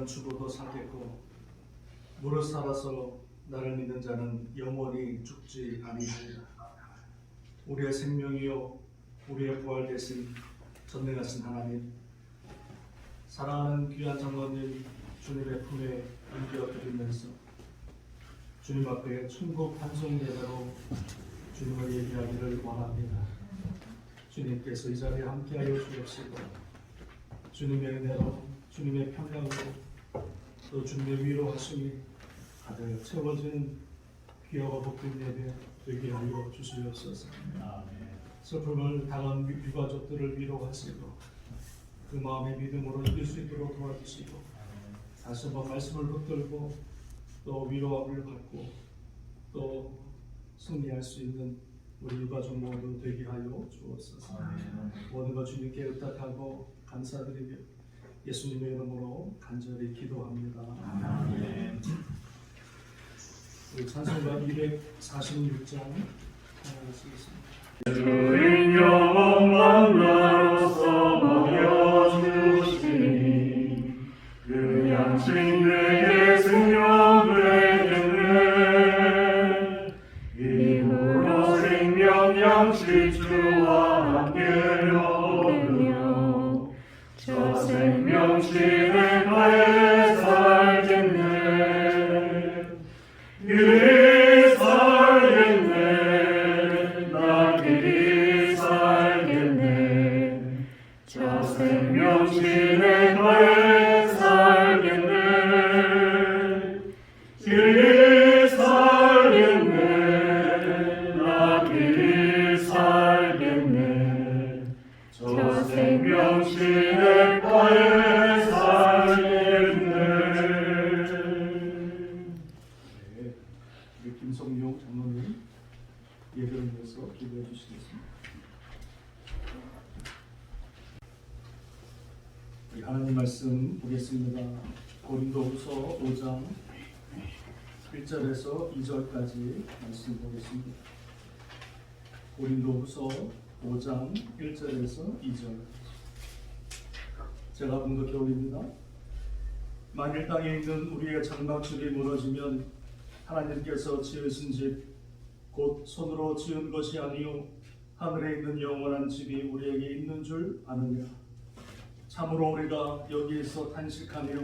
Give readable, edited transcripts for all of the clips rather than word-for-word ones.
자는 죽어도 살겠고 무릇 살아서 나를 믿는 자는 영원히 죽지 아니하리라. 우리의 생명이요 우리의 부활 되신 전능하신 하나님, 사랑하는 귀한 장로님 주님의 품에 안겨드리면서 주님 앞에 천국 환송 예배로 주님을 예배하기를 원합니다. 주님께서 이 자리에 함께하여 주옵시고 주님의 은혜로 주님의 평강으로 또 주님의 위로하심이 가득 채워지는 귀하고 복된 예배 되게 하여 주시옵소서. 슬픔을 당한 유가족들을 위로하시고 그 마음의 믿음으로 이길 수 있도록 도와주시고 다시 한번 말씀을 붙들고 또 위로함을 받고 또 승리할 수 있는 우리 유가족 모두 되게 하여 주옵소서. 모든 것 주님께 의탁하고 감사드리며 예수님의 이름으로 간절히 기도합니다. 아멘. 우리 찬송가 246장 하나 쓰겠습니다. 주인 영원한 나로서 먹여주시니 그 양식 내게 생명되겠네. 이후로 생명 양식 주와 함께 얻으며 저 생명식의 나에 살겠네. 그리 살겠네. 나 그리 살겠네. 저 생명식의 나에 살겠네. 그리 살겠네. 나 그리 살겠네. 저 생명식의 나에 살겠네. 김성용 장로님 예배를 위해서 기도해 주시겠습니다. 하나님 말씀 보겠습니다. 고린도후서 5장 1절에서 2절까지 말씀 보겠습니다. 고린도후서 5장 1절에서 2절 제가 봉독해 올립니다. 만일 땅에 있는 우리의 장막줄이 무너지면 하나님께서 지으신 집 곧 손으로 지은 것이 아니요 하늘에 있는 영원한 집이 우리에게 있는 줄 아느냐. 참으로 우리가 여기에서 탄식하며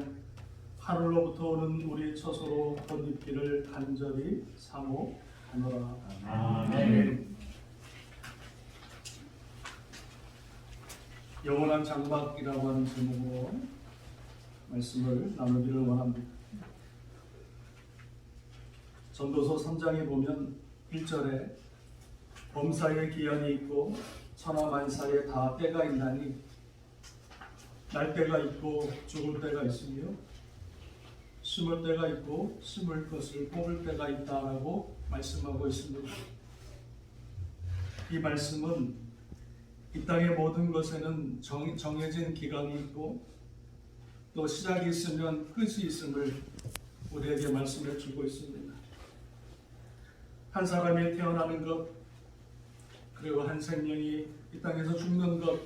하늘로부터 오는 우리 처소로 덧입기를 간절히 사모하노라. 아멘. 영원한 장막이라고 하는 제목으로 말씀을 나누기를 원합니다. 전도서 3장에 보면 1절에 범사에 기한이 있고 천하만사에 다 때가 있나니 날 때가 있고 죽을 때가 있으며 심을 때가 있고 심을 것을 뽑을 때가 있다라고 말씀하고 있습니다. 이 말씀은 이 땅의 모든 것에는 정해진 기간이 있고 또 시작이 있으면 끝이 있음을 우리에게 말씀해 주고 있습니다. 한 사람이 태어나는 것, 그리고 한 생명이 이 땅에서 죽는 것,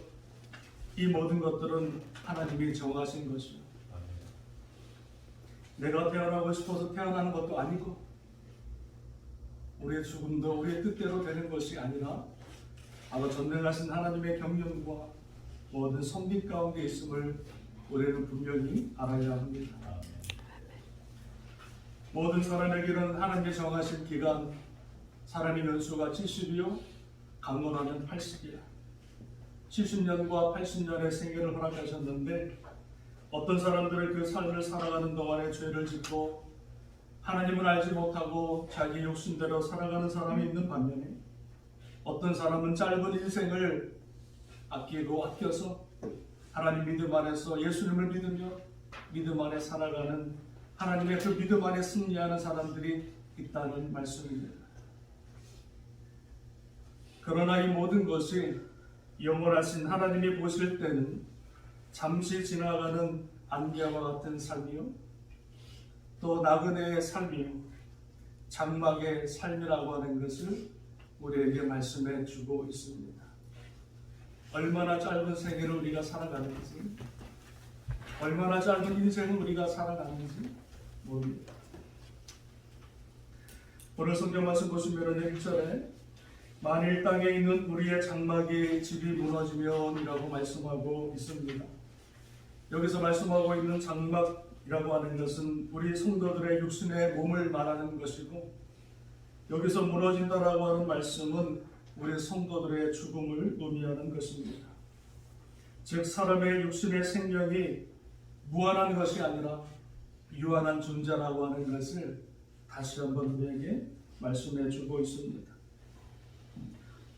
이 모든 것들은 하나님이 정하신 것이요. 내가 태어나고 싶어서 태어나는 것도 아니고 우리의 죽음도 우리의 뜻대로 되는 것이 아니라 바로 전능하신 하나님의 경륜과 모든 선비 가운데 있음을 우리는 분명히 알아야 합니다. 모든 사람에게는 하나님이 정하신 기간, 사람의 연수가 70이요 강론하면 80이야. 70년과 80년의 생애를 허락하셨는데 어떤 사람들은 그 삶을 살아가는 동안에 죄를 짓고 하나님을 알지 못하고 자기 욕심대로 살아가는 사람이 있는 반면에 어떤 사람은 짧은 인생을 아껴서 하나님 믿음 안에서 예수님을 믿으며 믿음 안에 살아가는 하나님의 그 믿음 안에 승리하는 사람들이 있다는 말씀입니다. 그러나 이 모든 것이 영원하신 하나님이 보실 때는 잠시 지나가는 안개와 같은 삶이요 또 나그네의 삶이요 장막의 삶이라고 하는 것을 우리에게 말씀해 주고 있습니다. 얼마나 짧은 생애를 우리가 살아가는지 얼마나 짧은 인생을 우리가 살아가는지 모릅니다. 오늘 성경 말씀 보시면 1절에 만일 땅에 있는 우리의 장막이 집이 무너지면이라고 말씀하고 있습니다. 여기서 말씀하고 있는 장막이라고 하는 것은 우리 성도들의 육신의 몸을 말하는 것이고, 여기서 무너진다라고 하는 말씀은 우리 성도들의 죽음을 의미하는 것입니다. 즉 사람의 육신의 생명이 무한한 것이 아니라 유한한 존재라고 하는 것을 다시 한번 우리에게 말씀해 주고 있습니다.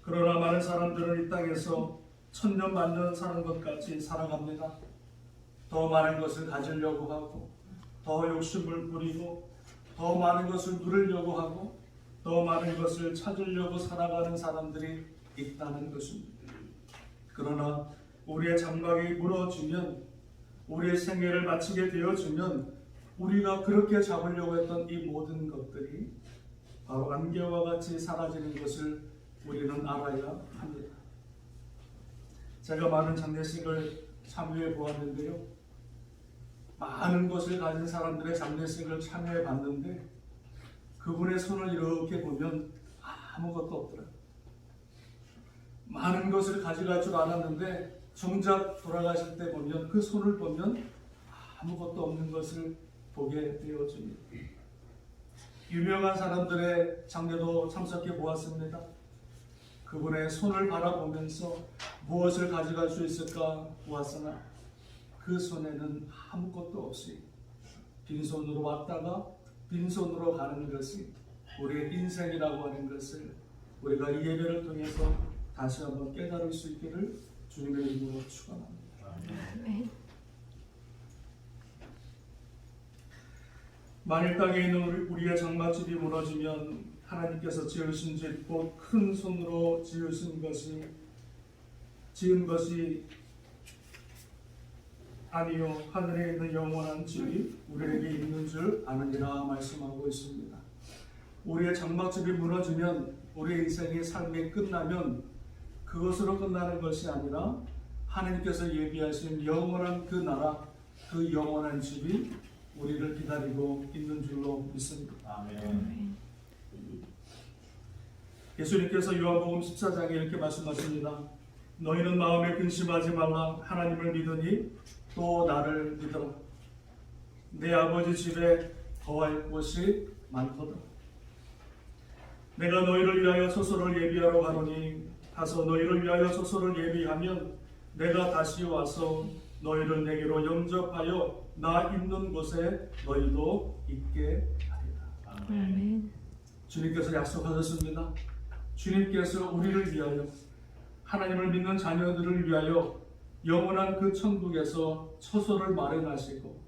그러나 많은 사람들은 이 땅에서 천년 만년 사는 것 같이 살아갑니다. 더 많은 것을 가지려고 하고, 더 욕심을 부리고, 더 많은 것을 누리려고 하고, 더 많은 것을 찾으려고 살아가는 사람들이 있다는 것입니다. 그러나 우리의 장막이 무너지면, 우리의 생애를 마치게 되어지면 우리가 그렇게 잡으려고 했던 이 모든 것들이 바로 안개와 같이 사라지는 것을 우리는 알아야 합니다. 제가 많은 장례식을 참여해 보았는데요, 많은 것을 가진 사람들의 장례식을 참여해 봤는데 그분의 손을 이렇게 보면 아무것도 없더라고요. 많은 것을 가져갈 줄 알았는데 정작 돌아가실 때 보면, 그 손을 보면 아무것도 없는 것을 보게 되어집니다. 유명한 사람들의 장례도 참석해 보았습니다. 그분의 손을 바라보면서 무엇을 가져갈 수 있을까 보았으나 그 손에는 아무것도 없이 빈손으로 왔다가 빈손으로 가는 것이 우리의 인생이라고 하는 것을 우리가 이 예배를 통해서 다시 한번 깨달을 수 있기를 주님의 이름으로 축원합니다. 아멘. 만일 땅에 있는 우리의 장막집이 무너지면 하나님께서 지으신 집, 곧 큰 손으로 지은 것이 아니요 하늘에 있는 영원한 집이 우리에게 있는 줄 아느니라 말씀하고 있습니다. 우리의 장막집이 무너지면, 우리의 인생의 삶이 끝나면 그것으로 끝나는 것이 아니라 하나님께서 예비하신 영원한 그 나라, 그 영원한 집이 우리를 기다리고 있는 줄로 믿습니다. 아멘. 예수님께서 요한복음 14장에 이렇게 말씀하십니다. 너희는 마음에 근심하지 말라. 하나님을 믿으니 또 나를 믿어라. 내 아버지 집에 거할 곳이 많거든. 내가 너희를 위하여 소설을 예비하러 가노니 가서 너희를 위하여 소설을 예비하면 내가 다시 와서 너희를 내게로 영접하여 나 있는 곳에 너희도 있게 하리라. 아멘. 주님께서 약속하셨습니다. 주님께서 우리를 위하여, 하나님을 믿는 자녀들을 위하여 영원한 그 천국에서 처소를 마련하시고,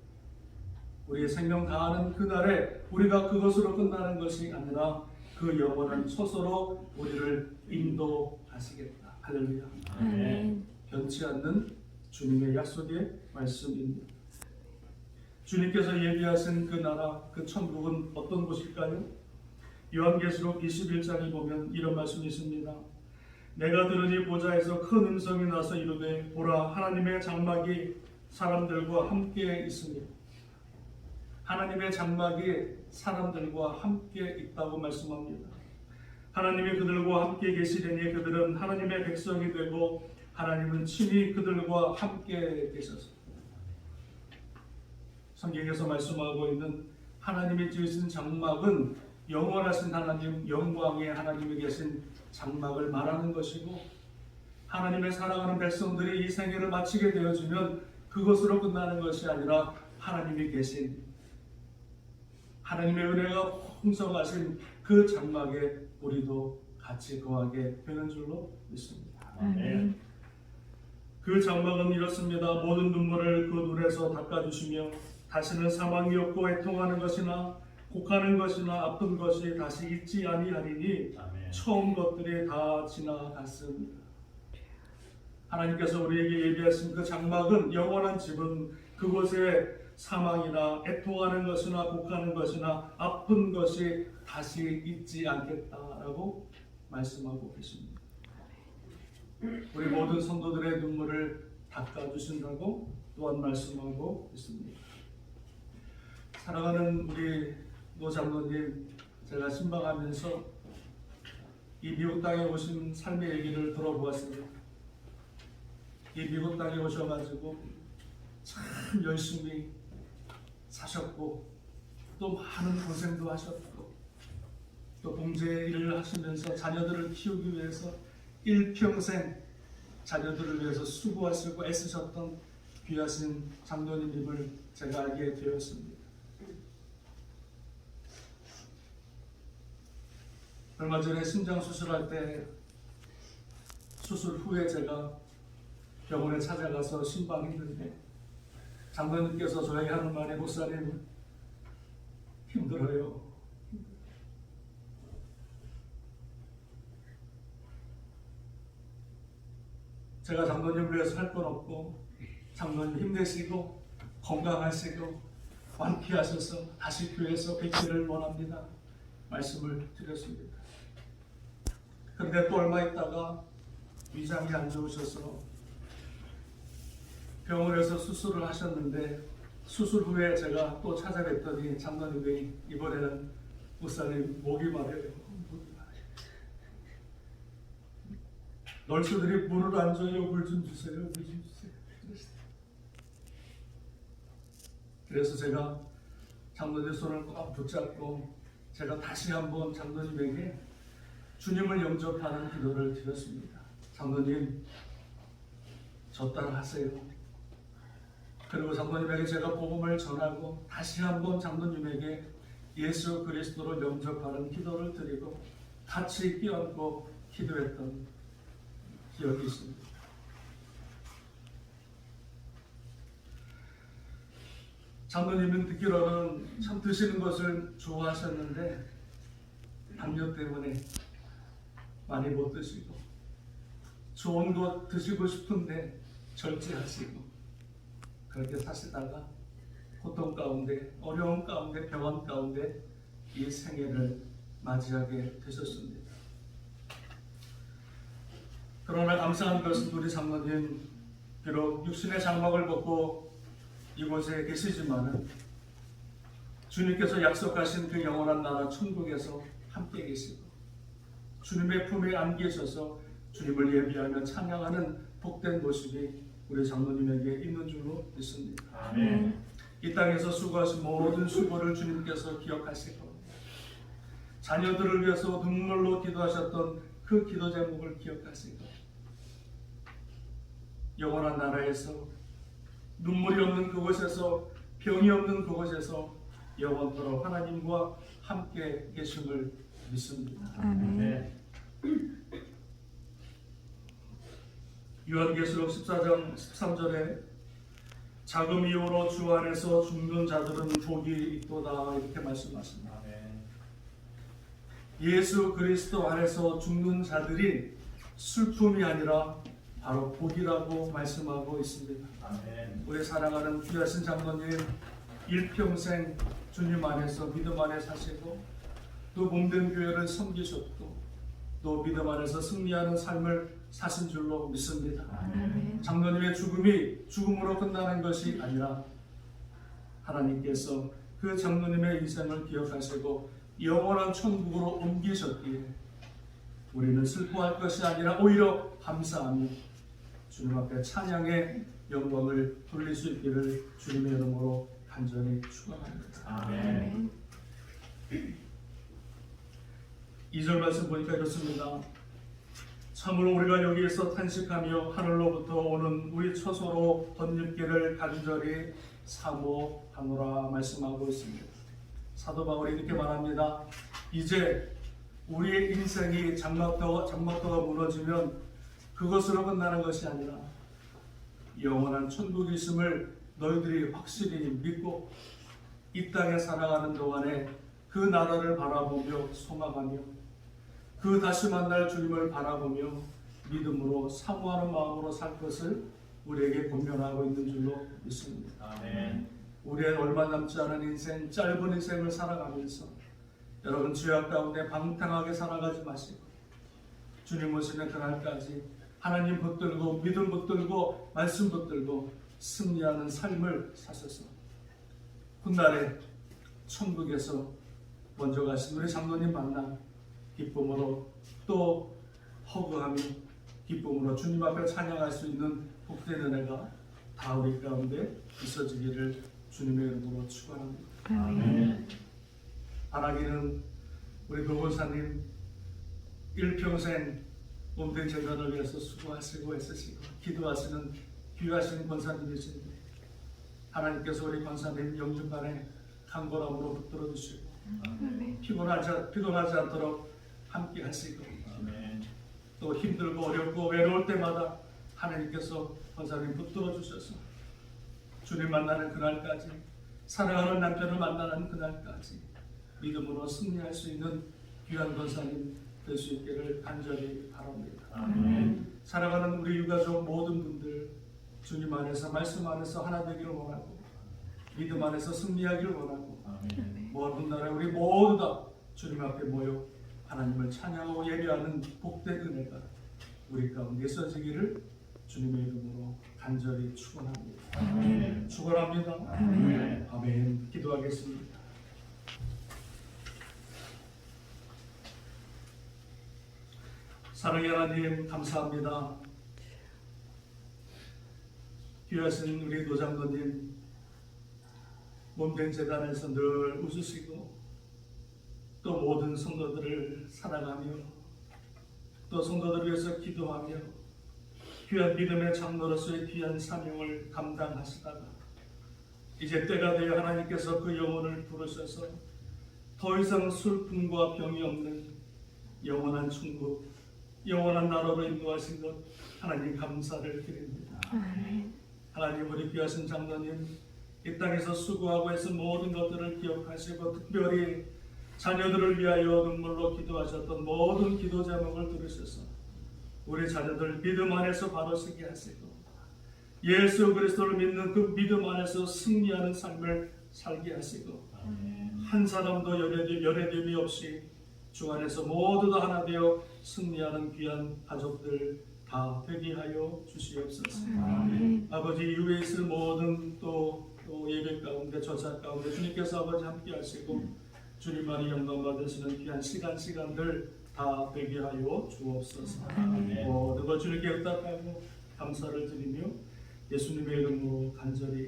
우리의 생명 다하는 그날에 우리가 그것으로 끝나는 것이 아니라 그 영원한 처소로 우리를 인도하시겠다. 할렐루야. 아멘. 변치 않는 주님의 약속의 말씀입니다. 주님께서 예비하신 그 나라, 그 천국은 어떤 곳일까요? 요한계시록 21장에 보면 이런 말씀이 있습니다. 내가 들으니 보좌에서 큰 음성이 나서 이르되 보라, 하나님의 장막이 사람들과 함께 있으니, 하나님의 장막이 사람들과 함께 있다고 말씀합니다. 하나님이 그들과 함께 계시려니 그들은 하나님의 백성이 되고 하나님은 친히 그들과 함께 계셔서, 성경에서 말씀하고 있는 하나님이 지으신 장막은 영원하신 하나님, 영광의 하나님이 계신 장막을 말하는 것이고, 하나님의 사랑하는 백성들이 이 생애를 마치게 되어지면 그것으로 끝나는 것이 아니라 하나님이 계신, 하나님의 은혜가 풍성하신 그 장막에 우리도 같이 거하게 되는 줄로 믿습니다. 아멘. 그 장막은 이렇습니다. 모든 눈물을 그 눈에서 닦아주시며 다시는 사망이 없고 애통하는 것이나 곡하는 것이나 아픈 것이 다시 있지 아니하리니 아멘. 처음 것들이 다 지나갔습니다. 하나님께서 우리에게 예비하신 그 장막은, 영원한 집은 그곳에 사망이나 애통하는 것이나 곡하는 것이나 아픈 것이 다시 있지 않겠다라고 말씀하고 계십니다. 우리 모든 성도들의 눈물을 닦아주신다고 또한 말씀하고 있습니다. 사랑하는 우리 노 장로님, 제가 신방하면서 이 미국 땅에 오신 삶의 얘기를 들어보았습니다. 이 미국 땅에 오셔가지고 참 열심히 사셨고 또 많은 고생도 하셨고 또 봉제 일을 하시면서 자녀들을 키우기 위해서 일평생 자녀들을 위해서 수고하시고 애쓰셨던 귀하신 장로님임을 제가 알게 되었습니다. 얼마 전에 심장 수술할 때 수술 후에 제가 병원에 찾아가서 신방했는데 장로님께서 저에게 하는 말이 목사님 힘들어요. 제가 장로님을 위해서 할 건 없고 장로님 힘내시고 건강하시고 완쾌하셔서 다시 교회에서 뵙기를 원합니다. 말씀을 드렸습니다. 그런데 또 얼마 있다가 위장이 안 좋으셔서 병원에서 수술을 하셨는데 수술 후에 제가 또 찾아뵀더니 장로님이 이번에는 목사님 목이 마려요. 널스들이 물을 안 줘요. 물 좀 주세요. 물 좀 주세요. 그래서 제가 장로님 손을 꼭 붙잡고 제가 다시 한번 장로님에게 주님을 영접하는 기도를 드렸습니다. 장로님, 저 따라 하세요. 그리고 장로님에게 제가 복음을 전하고 다시 한번 장로님에게 예수 그리스도를 영접하는 기도를 드리고 같이 끼얹고 기도했던 기억이 있습니다. 장로님은 듣기로는 참 드시는 것을 좋아하셨는데 당뇨 때문에 많이 못 드시고 좋은 것 드시고 싶은데 절제하시고 그렇게 사시다가 고통 가운데 어려움 가운데 병원 가운데 이 생애를 맞이하게 되셨습니다. 그러나 감사한 것은 우리 장로님 비록 육신의 장막을 벗고 이곳에 계시지만은 주님께서 약속하신 그 영원한 나라 천국에서 함께 계시고 주님의 품에 안기셔서 주님을 예비하며 찬양하는 복된 모습이 우리 장로님에게 있는 줄로 믿습니다. 아멘. 이 땅에서 수고하신 모든 수고를 주님께서 기억하시고 자녀들을 위해서 눈물로 기도하셨던 그 기도 제목을 기억하시고 영원한 나라에서 눈물이 없는 그곳에서 병이 없는 그곳에서 영원토록 하나님과 함께 계심을 믿습니다. 아멘. 요한계시록 14장 13절에 자금 이후로 주 안에서 죽는 자들은 복이 있도다 이렇게 말씀하십니다. 아멘. 예수 그리스도 안에서 죽는 자들이 슬픔이 아니라 바로 복이라고 말씀하고 있습니다. 아멘. 우리 사랑하는 귀하신 장로님 일평생 주님 안에서 믿음 안에 사시고 또 몸된 교회를 섬기셨고 또 믿음 안에서 승리하는 삶을 사신 줄로 믿습니다. 아멘. 장로님의 죽음이 죽음으로 끝나는 것이 아니라 하나님께서 그 장로님의 인생을 기억하시고 영원한 천국으로 옮기셨기에 우리는 슬퍼할 것이 아니라 오히려 감사하며 주님 앞에 찬양의 영광을 돌릴 수 있기를 주님의 이름으로 간절히 축원합니다. 아멘. 2절 말씀 보니까 이렇습니다. 참으로 우리가 여기에서 탄식하며 하늘로부터 오는 우리 처소로 덧입기를 간절히 사모하노라 말씀하고 있습니다. 사도 바울이 이렇게 말합니다. 이제 우리의 인생이 장막도가 무너지면 그것으로 끝나는 것이 아니라 영원한 천국이 있음을 너희들이 확실히 믿고 이 땅에 살아가는 동안에 그 나라를 바라보며 소망하며 그 다시 만날 주님을 바라보며 믿음으로 사모하는 마음으로 살 것을 우리에게 권면하고 있는 줄로 믿습니다. 아멘. 우리의 얼마 남지 않은 인생, 짧은 인생을 살아가면서 여러분 죄악 가운데 방탕하게 살아가지 마시고 주님 오시는 그날까지 하나님 붙들고 믿음 붙들고 말씀 붙들고 승리하는 삶을 사셔서 훗날에 천국에서 먼저 가신 우리 장로님 만나 기쁨으로 또 허구하며 기쁨으로 주님 앞에 찬양할 수 있는 복된 은혜가 다 우리 가운데 있어지기를 주님의 이름으로 축원합니다. 아멘. 바라기는 우리 도권사님 일평생 몸된 재단을 위해서 수고하시고 애쓰시고 기도하시는 귀하신 권사님이신데 하나님께서 우리 권사님 영중간에 강건함으로 붙들어 주시고 아멘. 피곤하지 않도록 함께 하시고 아멘. 또 힘들고 어렵고 외로울 때마다 하나님께서 권사님 붙들어 주셔서 주님 만나는 그날까지 사랑하는 남편을 만나는 그날까지 믿음으로 승리할 수 있는 귀한 권사님 될 수 있기를 간절히 바랍니다. 아멘. 사랑하는 우리 유가족 모든 분들 주님 안에서 말씀 안에서 하나 되기를 원하고 믿음 안에서 승리하기를 원하고 아멘. 먼 훗날에 우리 모두 다 주님 앞에 모여 하나님을 찬양하고 예배하는 복된 은혜가 우리 가운데 있어지기를 주님의 이름으로 간절히 축원합니다. 아멘. 축원합니다. 아멘. 아멘. 기도하겠습니다. 사랑의 하나님 감사합니다. 귀하신 우리 도장로님 몸된 재단에서 늘 웃으시고 또 모든 성도들을 사랑하며 또 성도들을 위해서 기도하며 귀한 믿음의 장로로서의 귀한 사명을 감당하시다가 이제 때가 되어 하나님께서 그 영혼을 부르셔서 더 이상 슬픔과 병이 없는 영원한 천국, 영원한 나라로 인도하신 것 하나님 감사를 드립니다. 아멘. 하나님 우리 귀하신 장로님 이 땅에서 수고하고 해서 모든 것들을 기억하시고 특별히 자녀들을 위하여 눈물로 기도하셨던 모든 기도 제목을 들으셔서 우리 자녀들 믿음 안에서 바로 서게 하시고 예수 그리스도를 믿는 그 믿음 안에서 승리하는 삶을 살게 하시고 한 사람도 열애됨이 없이 주 안에서 모두 다 하나 되어 승리하는 귀한 가족들 다 되게 하여 주시옵소서. 아멘. 아버지 이후에 있을 모든 또 예배 가운데 저사 가운데 주님께서 아버지 함께 하시고 주님만이 영광 받으시는 귀한 시간들 다 되게 하여 주옵소서. 모든 것 주님께 의탁하고 감사를 드리며 예수님의 이름으로 간절히